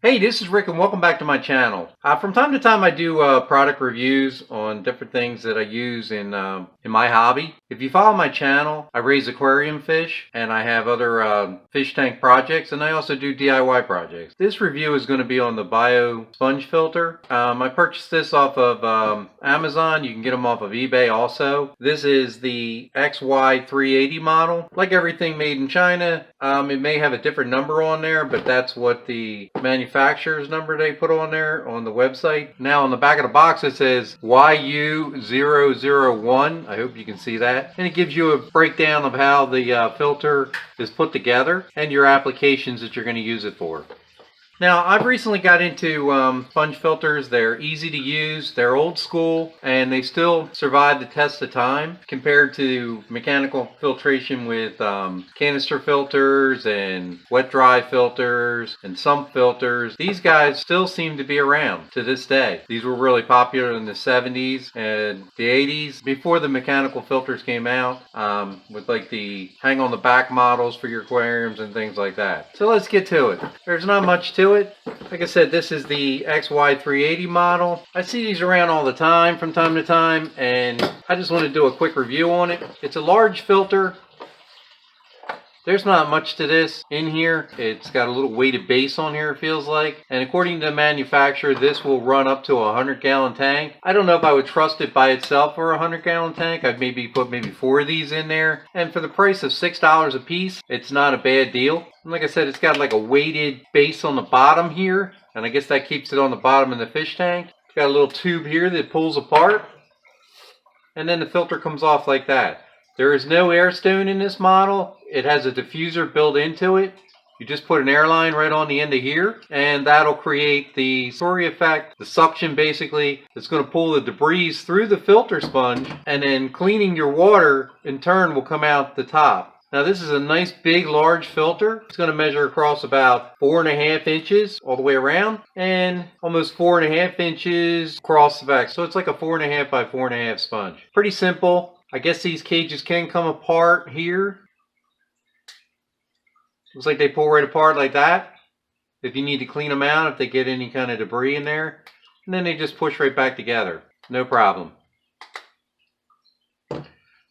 Hey, this is Rick and welcome back to my channel. From time to time I do product reviews on different things that I use in my hobby. If you follow my channel, I raise aquarium fish and I have other fish tank projects, and I also do DIY projects. This review is going to be on the Bio sponge filter. I purchased this off of Amazon. You can get them off of eBay also. This is the XY-380 model. Like everything made in China, it may have a different number on there, but that's what the manufacturer's number they put on there on the website. Now on the back of the box it says YU001. I hope you can see that. And it gives you a breakdown of how the filter is put together and your applications that you're going to use it for. Now, I've recently got into sponge filters. They're easy to use, they're old school, and they still survive the test of time compared to mechanical filtration with canister filters and wet-dry filters and sump filters. These guys still seem to be around to this day. These were really popular in the 70s and the 80s before the mechanical filters came out with like the hang on the back models for your aquariums and things like that. So let's get to it. There's not much to it. Like I said, this is the XY-380 model. I see these around all the time from time to time, and I just want to do a quick review on it. It's a large filter. There's not much to this in here. It's got a little weighted base on here, it feels like. And according to the manufacturer, this will run up to a 100-gallon tank. I don't know if I would trust it by itself for a 100-gallon tank. I'd maybe put 4 of these in there. And for the price of $6 a piece, it's not a bad deal. And like I said, it's got like a weighted base on the bottom here. And I guess that keeps it on the bottom of the fish tank. It's got a little tube here that pulls apart. And then the filter comes off like that. There is no air stone in this model. It has a diffuser built into it. You just put an airline right on the end of here, and that'll create the story effect, the suction basically, that's going to pull the debris through the filter sponge, and then cleaning your water in turn will come out the top. Now this is a nice big large filter. It's going to measure across about 4.5 inches all the way around and almost 4.5 inches across the back. So it's like a 4.5 by 4.5 sponge. Pretty simple. I guess these cages can come apart here. Looks like they pull right apart like that. If you need to clean them out, if they get any kind of debris in there. And then they just push right back together. No problem.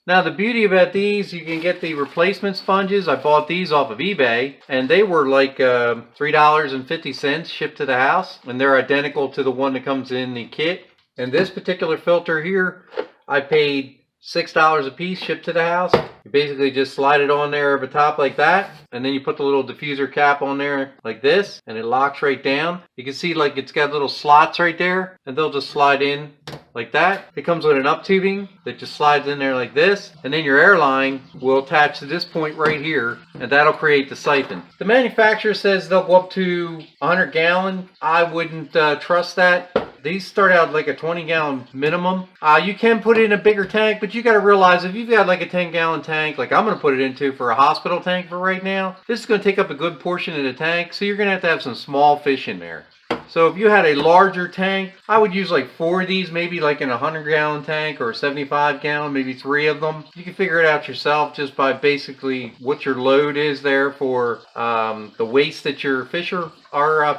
Now the beauty about these, you can get the replacement sponges. I bought these off of eBay and they were like $3.50 shipped to the house. And they're identical to the one that comes in the kit. And this particular filter here, I paid $6 a piece shipped to the house. You basically just slide it on there over top like that, and then you put the little diffuser cap on there like this, and it locks right down. You can see like it's got little slots right there, and they'll just slide in like that. It comes with an up tubing that just slides in there like this, and then your airline will attach to this point right here, and that'll create the siphon. The manufacturer says they'll go up to 100 gallon. I wouldn't trust that. These start out like a 20-gallon minimum. You can put it in a bigger tank, but you got to realize if you've got like a 10-gallon tank, like I'm going to put it into for a hospital tank for right now, this is going to take up a good portion of the tank, so you're going to have some small fish in there. So if you had a larger tank, I would use like 4 of these, maybe like in a 100-gallon tank or a 75-gallon, maybe 3 of them. You can figure it out yourself just by basically what your load is there for the waste that your fish are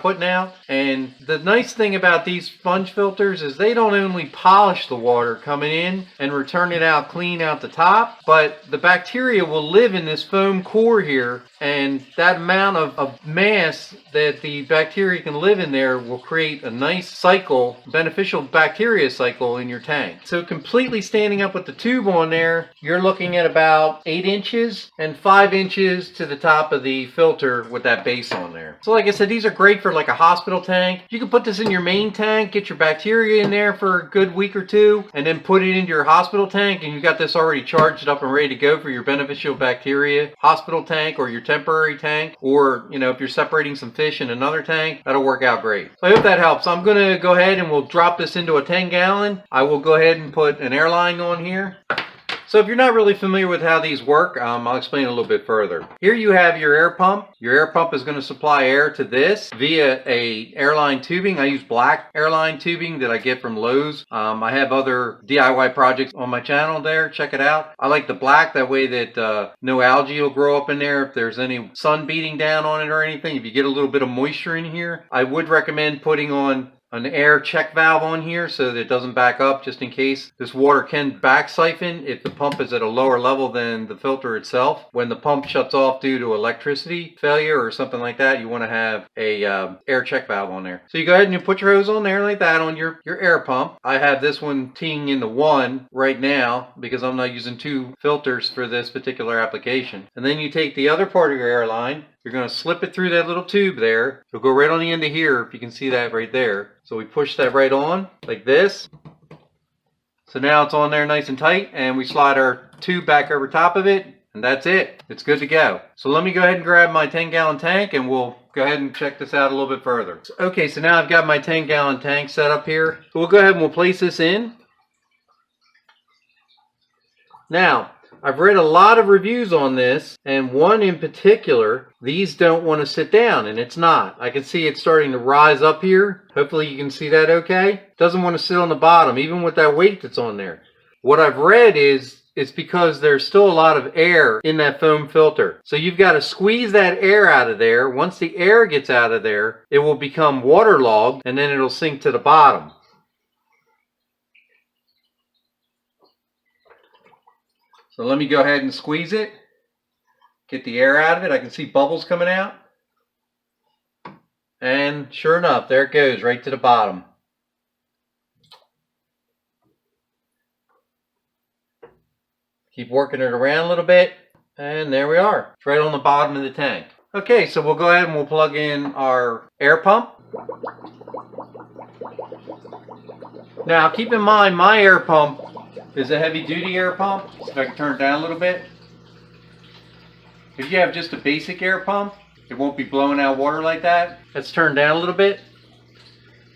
putting out. And the nice thing about these sponge filters is they don't only polish the water coming in and return it out clean out the top, but the bacteria will live in this foam core here, and that amount of mass that the bacteria can live in there will create a nice cycle, beneficial bacteria cycle in your tank. So completely standing up with the tube on there, you're looking at about 8 inches and 5 inches to the top of the filter with that base on there. So like I said, these are great for like a hospital tank. You can put this in your main tank, get your bacteria in there for a good week or 2, and then put it into your hospital tank, and you got this already charged up and ready to go for your beneficial bacteria hospital tank or your temporary tank, or you know, if you're separating some fish in another tank, that'll work out great. So I hope that helps. I'm going to go ahead and we'll drop this into a 10-gallon. I will go ahead and put an airline on here. So if you're not really familiar with how these work, I'll explain a little bit further. Here you have your air pump. Your air pump is going to supply air to this via a airline tubing. I use black airline tubing that I get from Lowe's. I have other DIY projects on my channel there. Check it out. I like the black, that way that no algae will grow up in there if there's any sun beating down on it or anything. If you get a little bit of moisture in here, I would recommend putting on an air check valve on here so that it doesn't back up, just in case. This water can back siphon if the pump is at a lower level than the filter itself. When the pump shuts off due to electricity failure or something like that, you want to have a air check valve on there. So you go ahead and you put your hose on there like that on your air pump. I have this one teeing into one right now because I'm not using two filters for this particular application. And then you take the other part of your airline. You're going to slip it through that little tube there. It'll go right on the end of here, if you can see that right there. So we push that right on like this. So now it's on there nice and tight, and we slide our tube back over top of it, and that's it. It's good to go. So let me go ahead and grab my 10-gallon tank, and we'll go ahead and check this out a little bit further. Okay, so now I've got my 10-gallon tank set up here. So we'll go ahead and we'll place this in. Now, I've read a lot of reviews on this, and one in particular, these don't want to sit down, and it's not. I can see it starting to rise up here. Hopefully you can see that okay. It doesn't want to sit on the bottom, even with that weight that's on there. What I've read is it's because there's still a lot of air in that foam filter. So you've got to squeeze that air out of there. Once the air gets out of there, it will become waterlogged, and then it'll sink to the bottom. So let me go ahead and squeeze it, get the air out of it. I can see bubbles coming out. And sure enough, there it goes, right to the bottom. Keep working it around a little bit, and there we are. It's right on the bottom of the tank. Okay, so we'll go ahead and we'll plug in our air pump. Now keep in mind, my air pump is a heavy duty air pump. So if I can turn it down a little bit. If you have just a basic air pump, it won't be blowing out water like that. Let's turn down a little bit.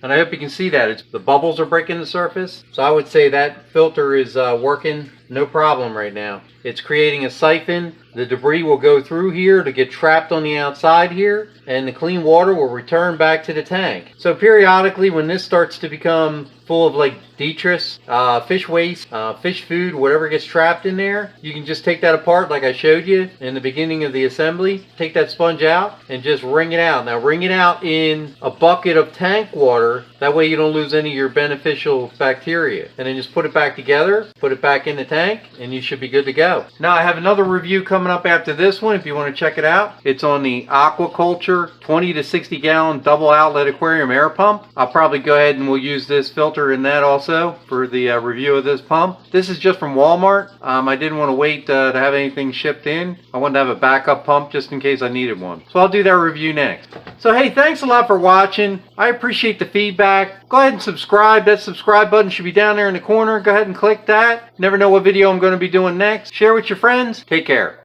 And I hope you can see that. The bubbles are breaking the surface. So I would say that filter is working no problem right now. It's creating a siphon. The debris will go through here to get trapped on the outside here, and the clean water will return back to the tank. So periodically, when this starts to become full of like detritus, fish waste, fish food, whatever gets trapped in there, you can just take that apart like I showed you in the beginning of the assembly. Take that sponge out and just wring it out. Now wring it out in a bucket of tank water. That way you don't lose any of your beneficial bacteria. And then just put it back together, put it back in the tank, and you should be good to go. Now I have another review coming up after this one if you want to check it out. It's on the Aquaculture 20 to 60 gallon double outlet aquarium air pump. I'll probably go ahead and we'll use this filter in that also for the review of this pump. This is just from Walmart. I didn't want to wait to have anything shipped in. I wanted to have a backup pump just in case I needed one. So I'll do that review next. So hey, thanks a lot for watching. I appreciate the feedback. Go ahead and subscribe. That subscribe button should be down there in the corner. Go ahead and click that. Never know what video I'm going to be doing next. Share with your friends. Take care.